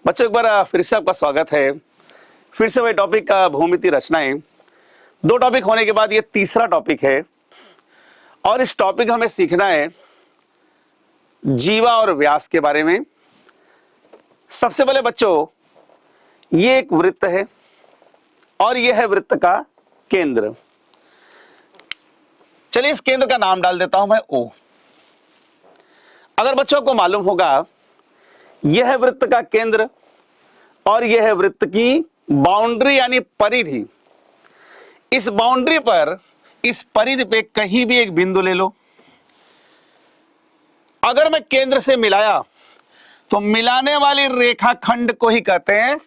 बच्चों एक बार फिर से आपका स्वागत है। फिर से वही टॉपिक भूमिति रचनाएं। दो टॉपिक होने के बाद ये तीसरा टॉपिक है और इस टॉपिक हमें सीखना है जीवा और व्यास के बारे में। सबसे पहले बच्चों ये एक वृत्त है और यह है वृत्त का केंद्र। चलिए इस केंद्र का नाम डाल देता हूं मैं O। अगर बच्चों को मालूम होगा यह है वृत्त का केंद्र और यह है वृत्त की बाउंड्री यानी परिधि। इस बाउंड्री पर इस परिधि पे कहीं भी एक बिंदु ले लो। अगर मैं केंद्र से मिलाया तो मिलाने वाली रेखाखंड को ही कहते हैं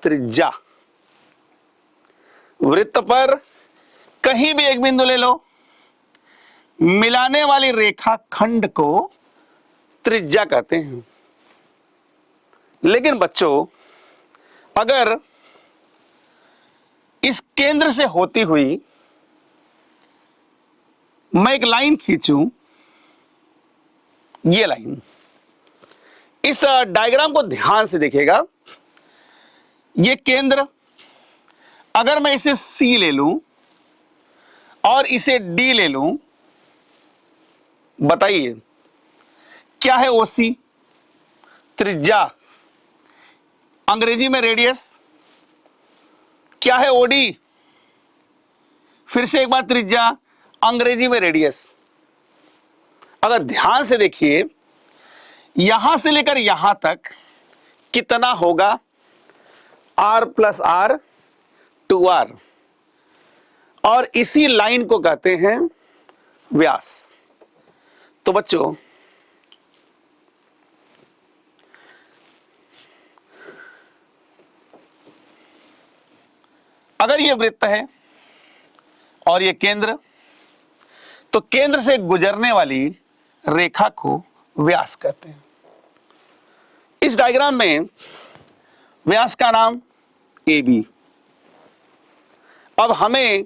त्रिज्या। वृत्त पर कहीं भी एक बिंदु ले लो, मिलाने वाली रेखाखंड को त्रिज्या कहते हैं। लेकिन बच्चों अगर इस केंद्र से होती हुई मैं एक लाइन खींचूं, ये लाइन, इस डायग्राम को ध्यान से देखिएगा। ये केंद्र अगर मैं इसे C ले लूं और इसे D ले लूं, बताइए क्या है OC? त्रिज्या, अंग्रेजी में रेडियस। क्या है OD? फिर से एक बार त्रिज्या, अंग्रेजी में रेडियस। अगर ध्यान से देखिए यहां से लेकर यहां तक कितना होगा? R प्लस R 2R, और इसी लाइन को कहते हैं व्यास। तो बच्चों अगर ये वृत्त है और ये केंद्र, तो केंद्र से गुजरने वाली रेखा को व्यास कहते हैं। इस डायग्राम में व्यास का नाम AB। अब हमें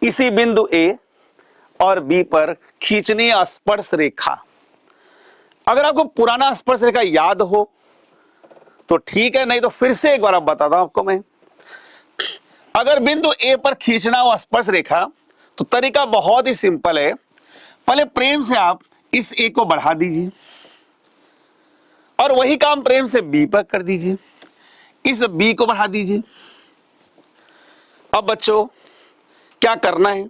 इसी बिंदु A और B पर खींचनी है स्पर्श रेखा। अगर आपको पुराना स्पर्श रेखा याद हो तो ठीक है, नहीं तो फिर से एक बार आप बताता हूं आपको मैं। अगर बिंदु A पर खींचना हो स्पर्श रेखा तो तरीका बहुत ही सिंपल है। पहले प्रेम से आप इस A को बढ़ा दीजिए और वही काम प्रेम से B पर कर दीजिए, इस B को बढ़ा दीजिए। अब बच्चों क्या करना है?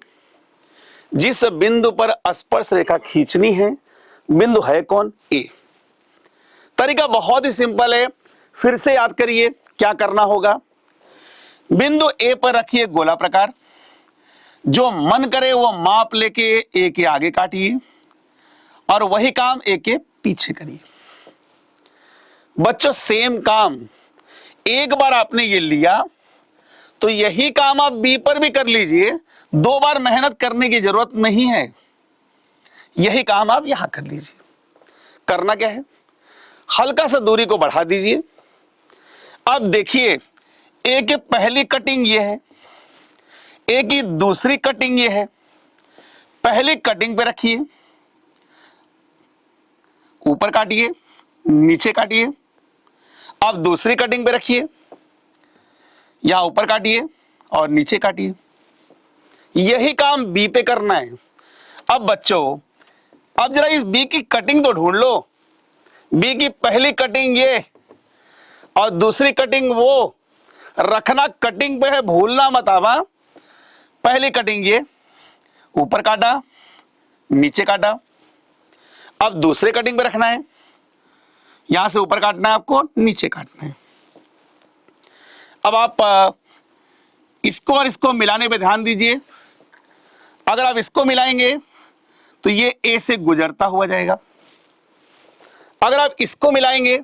जिस बिंदु पर स्पर्श रेखा खींचनी है, बिंदु है कौन? A। तरीका बहुत ही सिंपल है, फिर से याद करिए क्या करना होगा। बिंदु A पर रखिए गोला प्रकार, जो मन करे वो माप लेके A के आगे काटिए और वही काम A के पीछे करिए। बच्चों सेम काम एक बार आपने ये लिया तो यही काम आप B पर भी कर लीजिए, दो बार मेहनत करने की जरूरत नहीं है। यही काम आप यहां कर लीजिए। करना क्या है? हल्का सा दूरी को बढ़ा दीजिए। अब देखिए A की पहली कटिंग ये है, A की दूसरी कटिंग ये है। पहली कटिंग पे रखिए, ऊपर काटिए, नीचे काटिए। अब दूसरी कटिंग पे रखिए, यहां ऊपर काटिए और नीचे काटिए। यही काम B पे करना है। अब बच्चों अब जरा इस B की कटिंग तो ढूंढ लो। B की पहली कटिंग ये और दूसरी कटिंग वो। रखना कटिंग पे है, भूलना मत आवा। पहली कटिंग ये, ऊपर काटा, नीचे काटा। अब दूसरे कटिंग पे रखना है, यहां से ऊपर काटना है आपको, नीचे काटना है। अब आप इसको और इसको मिलाने पे ध्यान दीजिए। अगर आप इसको मिलाएंगे तो ये A से गुजरता हुआ जाएगा। अगर आप इसको मिलाएंगे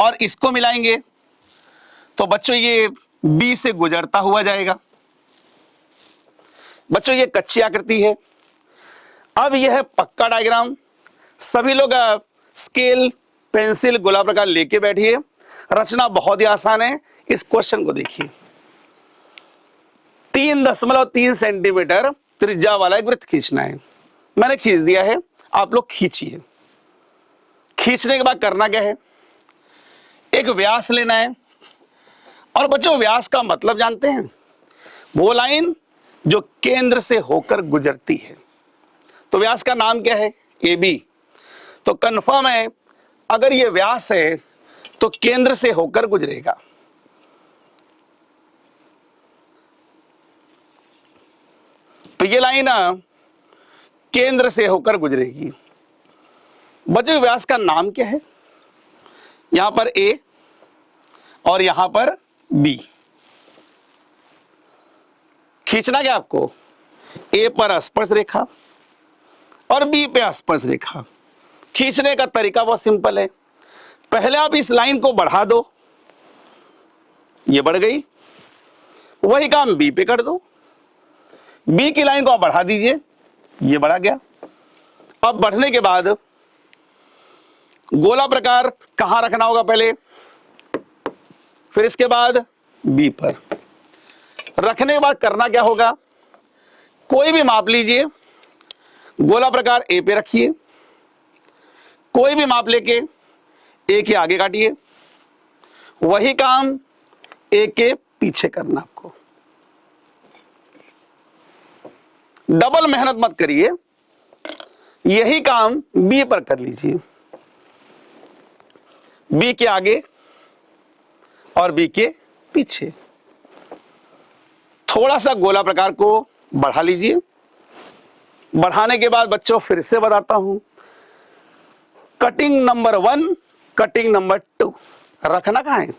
और इसको मिलाएंगे तो बच्चों ये B से गुजरता हुआ जाएगा। बच्चों ये कच्ची आकृति है। अब यह है पक्का डायग्राम। सभी लोग स्केल, पेंसिल, गोला प्रकार लेके बैठिए। रचना बहुत ही आसान है। इस क्वेश्चन को देखिए। 3.3 सेंटीमीटर त्रिज्या वाला एक वृत्त खींचना है। मैंने खींच दिया है, आप लोग खींचिए। खींचने के बाद करना क्या है? एक व्यास लेना है। और बच्चों व्यास का मतलब जानते हैं, वो लाइन जो केंद्र से होकर गुजरती है। तो व्यास का नाम क्या है? A B. तो कंफर्म है अगर ये व्यास है तो केंद्र से होकर गुजरेगा। तो ये लाइन केंद्र से होकर गुजरेगी। बच्चों व्यास का नाम क्या है? यहां पर ए और यहां पर बी। खींचना क्या आपको? ए पर स्पर्श रेखा और बी पे स्पर्श रेखा। खींचने का तरीका बहुत सिंपल है। पहले आप इस लाइन को बढ़ा दो, ये बढ़ गई। वही काम बी पे कर दो, बी की लाइन को आप बढ़ा दीजिए, ये बढ़ा गया। अब बढ़ने के बाद गोला प्रकार कहां रखना होगा? पहले, फिर इसके बाद बी पर रखने के बाद करना क्या होगा? कोई भी माप लीजिए, गोला प्रकार ए पे रखिए, कोई भी माप लेके ए के आगे काटिए, वही काम ए के पीछे करना। आपको डबल मेहनत मत करिए, यही काम बी पर कर लीजिए। बी के आगे और बी के पीछे थोड़ा सा गोला प्रकार को बढ़ा लीजिए। बढ़ाने के बाद बच्चों फिर से बताता हूं, कटिंग नंबर 1, कटिंग नंबर 2 रखना कहां है?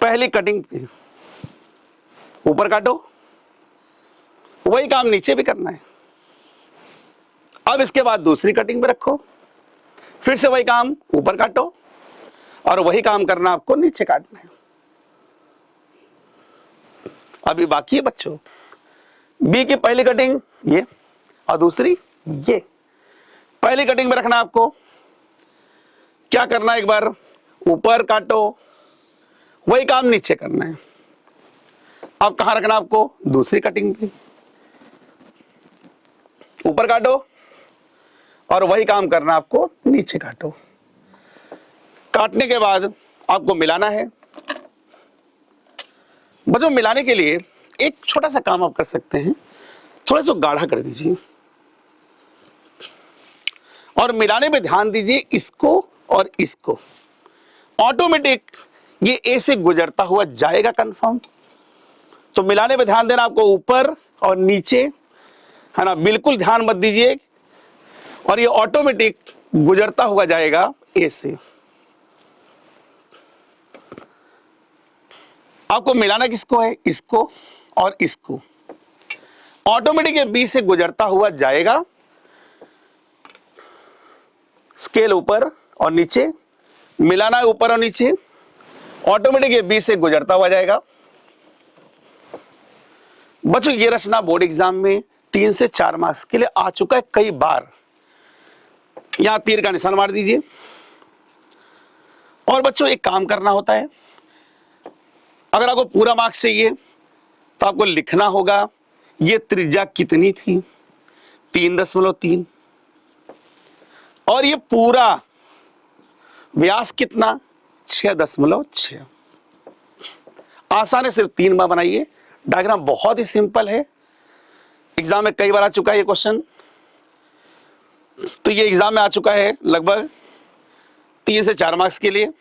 पहली कटिंग पे ऊपर काटो, वही काम नीचे भी करना है। अब इसके बाद दूसरी कटिंग पे रखो, फिर से वही काम ऊपर काटो और वही काम करना आपको नीचे काटना है। अभी बाकी है बच्चों, बी की पहली कटिंग ये और दूसरी ये। पहली कटिंग में रखना आपको क्या करना है? एक बार ऊपर काटो, वही काम नीचे करना है। अब कहां रखना आपको? दूसरी कटिंग पे ऊपर काटो और वही काम करना आपको नीचे काटो। काटने के बाद आपको मिलाना है। बच्चों मिलाने के लिए एक छोटा सा काम आप कर सकते हैं, थोड़ा सा गाढ़ा कर दीजिए और मिलाने पे ध्यान दीजिए इसको और इसको। ऑटोमेटिक ये ए से गुजरता हुआ जाएगा कंफर्म। तो मिलाने पे ध्यान देना आपको, ऊपर और नीचे, है ना, बिल्कुल ध्यान मत दीजिए। और ये ऑटोमेटिक गुजरता हुआ जाएगा ए से। आपको मिलाना किसको है? इसको और इसको। ऑटोमेटिक ये बी से गुजरता हुआ जाएगा, स्केल ऊपर और नीचे, मिलाना है ऊपर और नीचे, ऑटोमेटिक ये बी से गुजरता हुआ जाएगा। बच्चों ये रचना बोर्ड एग्जाम में 3 से 4 मार्क्स के लिए आ चुका है कई बार। यहां तीर का निशान मार दीजिए। और बच्चों एक काम करना होता है, अगर आपको पूरा मार्क्स चाहिए तो आपको लिखना होगा ये त्रिज्या कितनी थी, 3.3, और ये पूरा व्यास कितना, 6.6। आसान है, सिर्फ 3 बार बनाइए। डायग्राम बहुत ही सिंपल है, एग्जाम में कई बार आ चुका है ये क्वेश्चन। तो ये एग्जाम में आ चुका है लगभग 3 से 4 मार्क्स के लिए।